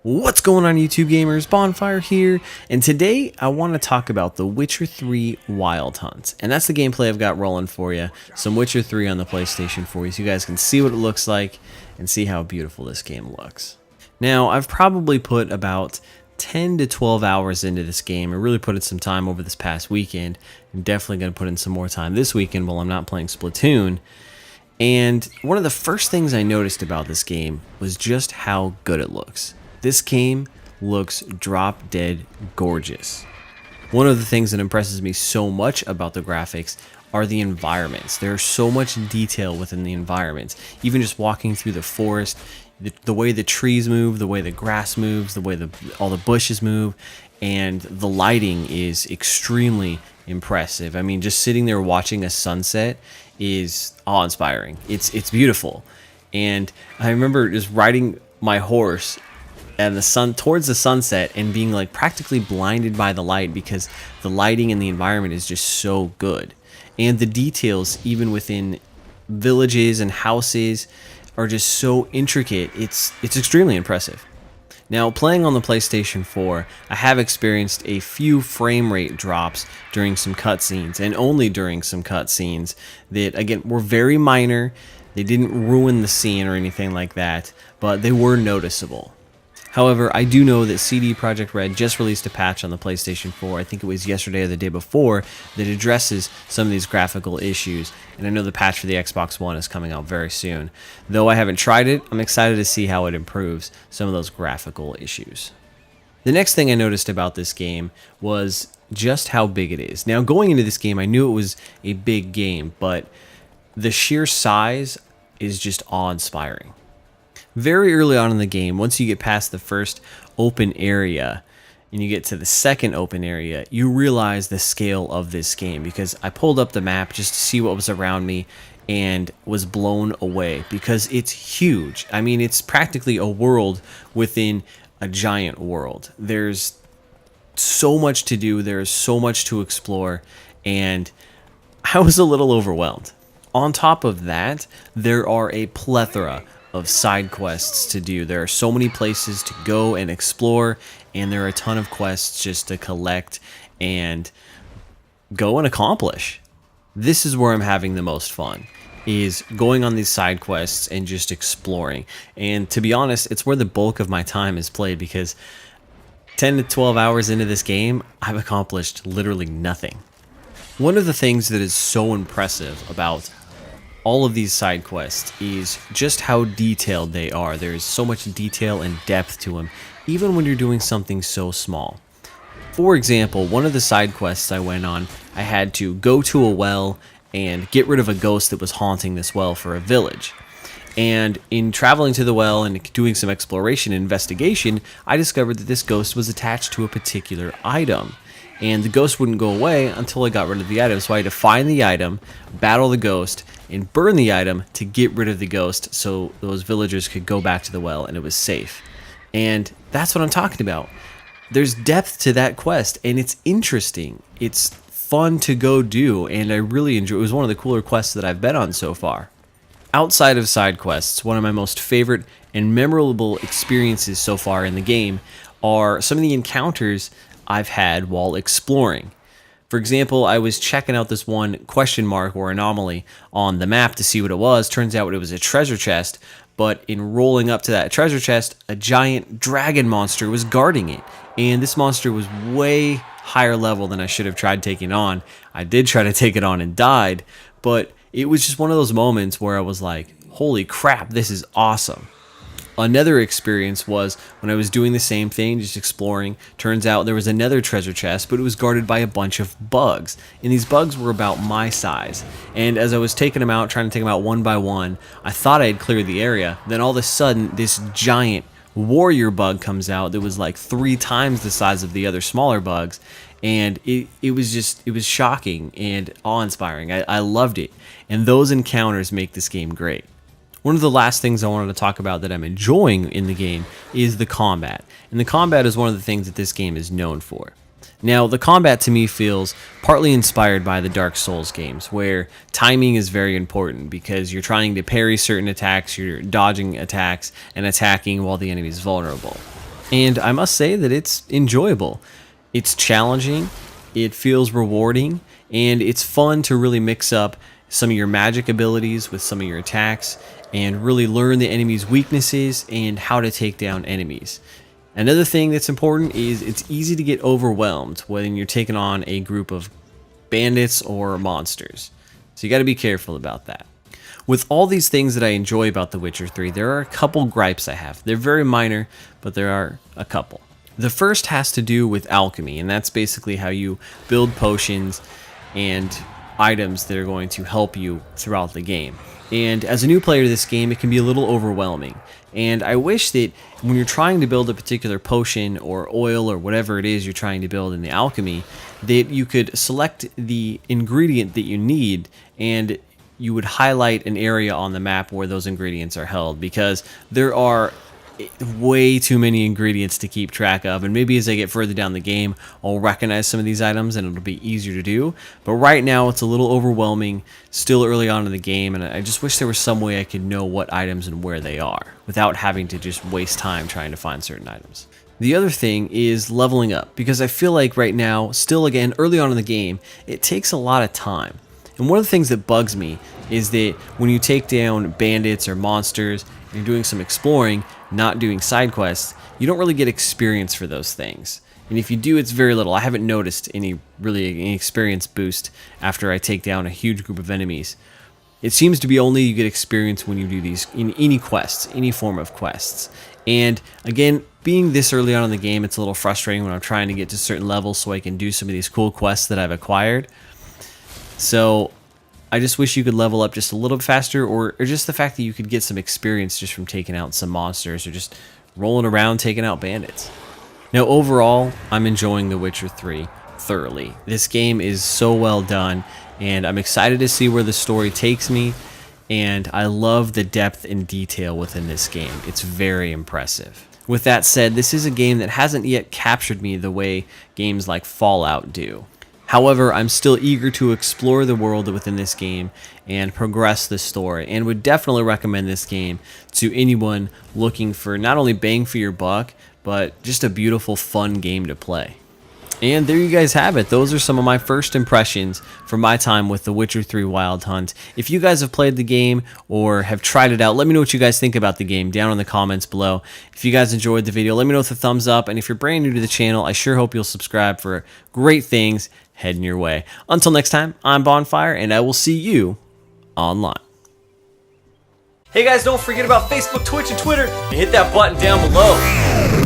What's going on, YouTube gamers? Bonfire here, and today I want to talk about The Witcher 3 Wild Hunt, and that's the gameplay I've got rolling for you. Some Witcher 3 on the PlayStation 4 so you guys can see what it looks like and see how beautiful this game looks. Now, I've probably put about 10 to 12 hours into this game. I really put in some time over this past weekend. I'm definitely going to put in some more time this weekend while I'm not playing Splatoon. And one of the first things I noticed about this game was just how good it looks. This game looks drop dead gorgeous. One of the things that impresses me so much about the graphics are the environments. There's so much detail within the environments. Even just walking through the forest, the way the trees move, the way the grass moves, the way all the bushes move, and the lighting is extremely impressive. I mean, just sitting there watching a sunset is awe-inspiring. It's beautiful. And I remember just riding my horse and the sun towards the sunset and being like practically blinded by the light because the lighting and the environment is just so good. And the details even within villages and houses are just so intricate. It's extremely impressive. Now, playing on the PlayStation 4, I have experienced a few frame rate drops during some cutscenes, and only during some cutscenes that, again, were very minor. They didn't ruin the scene or anything like that, but they were noticeable. However, I do know that CD Projekt Red just released a patch on the PlayStation 4, I think it was yesterday or the day before, that addresses some of these graphical issues, and I know the patch for the Xbox One is coming out very soon. Though I haven't tried it, I'm excited to see how it improves some of those graphical issues. The next thing I noticed about this game was just how big it is. Now, going into this game, I knew it was a big game, but the sheer size is just awe-inspiring. Very early on in the game, once you get past the first open area and you get to the second open area, you realize the scale of this game, because I pulled up the map just to see what was around me and was blown away because it's huge. I mean, it's practically a world within a giant world. There's so much to do, there's so much to explore, and I was a little overwhelmed. On top of that, there are a plethora of side quests to do. There are so many places to go and explore, and there are a ton of quests just to collect and go and accomplish. This is where I'm having the most fun, is going on these side quests and just exploring. And to be honest, it's where the bulk of my time is played, because 10 to 12 hours into this game, I've accomplished literally nothing. One of the things that is so impressive about all of these side quests is just how detailed they are. There's so much detail and depth to them, even when you're doing something so small. For example, one of the side quests I went on, I had to go to a well and get rid of a ghost that was haunting this well for a village. And in traveling to the well and doing some exploration and investigation, I discovered that this ghost was attached to a particular item. And the ghost wouldn't go away until I got rid of the item. So I had to find the item, battle the ghost, and burn the item to get rid of the ghost so those villagers could go back to the well and it was safe. And that's what I'm talking about. There's depth to that quest, and it's interesting. It's fun to go do, and I really enjoy it. It was one of the cooler quests that I've been on so far. Outside of side quests, one of my most favorite and memorable experiences so far in the game are some of the encounters I've had while exploring. For example, I was checking out this one question mark or anomaly on the map to see what it was. Turns out it was a treasure chest, but in rolling up to that treasure chest, a giant dragon monster was guarding it. And this monster was way higher level than I should have tried taking on. I did try to take it on and died, but it was just one of those moments where I was like, holy crap, this is awesome. Another experience was when I was doing the same thing, just exploring. Turns out there was another treasure chest, but it was guarded by a bunch of bugs. And these bugs were about my size. And as I was taking them out, trying to take them out one by one, I thought I had cleared the area. Then all of a sudden, this giant warrior bug comes out that was like 3 times the size of the other smaller bugs. And it was shocking and awe-inspiring. I loved it. And those encounters make this game great. One of the last things I wanted to talk about that I'm enjoying in the game is the combat. And the combat is one of the things that this game is known for. Now, the combat to me feels partly inspired by the Dark Souls games, where timing is very important because you're trying to parry certain attacks, you're dodging attacks, and attacking while the enemy is vulnerable. And I must say that it's enjoyable. It's challenging, it feels rewarding, and it's fun to really mix up some of your magic abilities with some of your attacks and really learn the enemy's weaknesses and how to take down enemies. Another thing that's important is it's easy to get overwhelmed when you're taking on a group of bandits or monsters. So you got to be careful about that. With all these things that I enjoy about The Witcher 3, there are a couple gripes I have. They're very minor, but there are a couple. The first has to do with alchemy, and that's basically how you build potions and items that are going to help you throughout the game. And as a new player to this game, it can be a little overwhelming. And I wish that when you're trying to build a particular potion or oil or whatever it is you're trying to build in the alchemy, that you could select the ingredient that you need and you would highlight an area on the map where those ingredients are held, because there are way too many ingredients to keep track of, and maybe as I get further down the game I'll recognize some of these items and it'll be easier to do, but right now it's a little overwhelming still early on in the game, and I just wish there was some way I could know what items and where they are without having to just waste time trying to find certain items. The other thing is leveling up, because I feel like right now, still again early on in the game, it takes a lot of time. And one of the things that bugs me is that when you take down bandits or monsters, you're doing some exploring, not doing side quests, you don't really get experience for those things. And if you do, it's very little. I haven't noticed any experience boost after I take down a huge group of enemies. It seems to be only you get experience when you do these in any quests, any form of quests. And again, being this early on in the game, it's a little frustrating when I'm trying to get to certain levels so I can do some of these cool quests that I've acquired. So I just wish you could level up just a little bit faster, or just the fact that you could get some experience just from taking out some monsters or just rolling around taking out bandits. Now overall, I'm enjoying The Witcher 3 thoroughly. This game is so well done, and I'm excited to see where the story takes me, and I love the depth and detail within this game. It's very impressive. With that said, this is a game that hasn't yet captured me the way games like Fallout do. However, I'm still eager to explore the world within this game and progress the story, and would definitely recommend this game to anyone looking for not only bang for your buck, but just a beautiful, fun game to play. And there you guys have it. Those are some of my first impressions from my time with The Witcher 3 Wild Hunt. If you guys have played the game or have tried it out, let me know what you guys think about the game down in the comments below. If you guys enjoyed the video, let me know with a thumbs up. And if you're brand new to the channel, I sure hope you'll subscribe for great things heading your way. Until next time, I'm Bonfire, and I will see you online. Hey guys, don't forget about Facebook, Twitch, and Twitter, and hit that button down below.